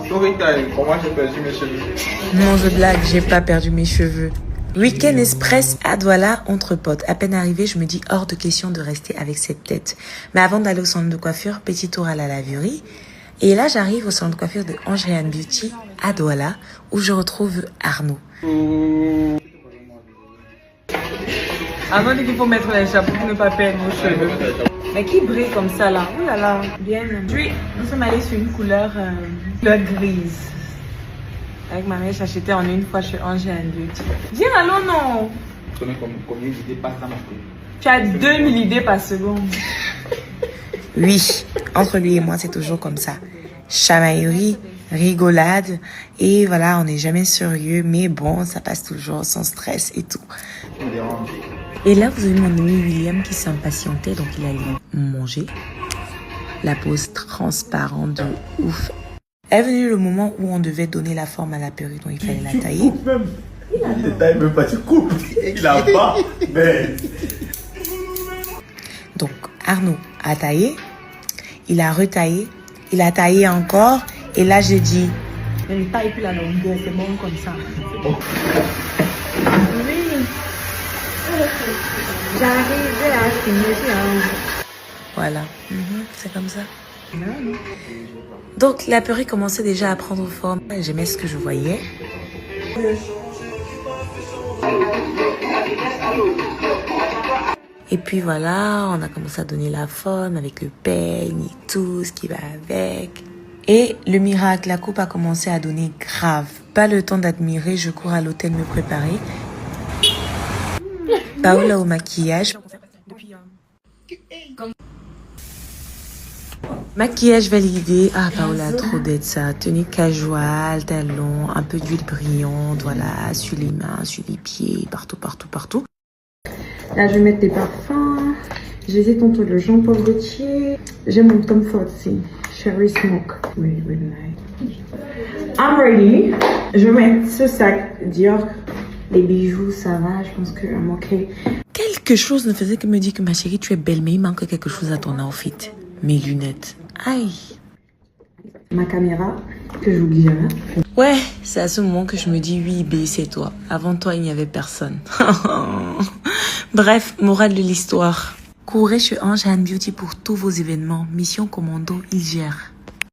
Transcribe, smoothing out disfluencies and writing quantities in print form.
Story time, comment j'ai perdu mes cheveux? Non, je blague, j'ai pas perdu mes cheveux. Week-end express à Douala entre potes. À peine arrivé, je me dis hors de question de rester avec cette tête. Mais avant d'aller au centre de coiffure, petit tour à la laverie. Et là, j'arrive au centre de coiffure de Angéliane Beauty à Douala, où je retrouve Arnaud. Arnaud dit qu'il faut mettre les chapeaux pour ne pas perdre nos cheveux. Mais qui brille comme ça là? Ouh là là, bien. Puis, nous sommes allés sur une couleur grise. Avec ma mère, j'achetais en une fois chez Angéliane Beauty. Dis allô, non? Combien d'idées passent dans ma tête? Tu as 2000 idées par seconde. Oui, entre lui et moi, c'est toujours comme ça. Chamaillerie, rigolade, et voilà, on n'est jamais sérieux, mais bon, ça passe toujours sans stress et tout. Et là, vous avez mon ami William qui s'impatientait, donc il allait manger. La pose transparente de ouf. Est venu le moment où on devait donner la forme à la perruque, donc il fallait la tailler. Il ne taille même pas, tu coupes. Il a pas, mais... Donc, Arnaud a taillé, il a retaillé, il a taillé encore, et là j'ai dit... Mais il taille plus la longueur, c'est bon comme ça. C'est bon. Oui. J'arrivais à finir. Voilà, c'est comme ça. Donc la perruque commençait déjà à prendre forme. J'aimais ce que je voyais. Et puis voilà, on a commencé à donner la forme avec le peigne et tout ce qui va avec. Et le miracle, la coupe a commencé à donner grave. Pas le temps d'admirer, je cours à l'hôtel me préparer. Paola au maquillage. Maquillage validé. Ah, Paola, trop d'être ça. Tenue casual, talons, un peu d'huile brillante, voilà, sur les mains, sur les pieds, partout, partout, partout. Là, je vais mettre des parfums. J'hésite entre le Jean-Paul Gaultier. J'ai mon Tom Ford aussi. Cherry Smoke. Really, really nice. I'm ready. Je vais mettre ce sac Dior. Les bijoux, ça va. Je pense que I'm okay. Quelque chose ne faisait que me dire que ma chérie, tu es belle, mais il manque quelque chose à ton outfit. Mes lunettes. Aïe. Ma caméra, que j'oublie jamais. Ouais, c'est à ce moment que je me dis, oui, B, c'est toi. Avant toi, il n'y avait personne. Bref, morale de l'histoire. Courez chez Angéliane Beauty pour tous vos événements. Mission commando, il gère.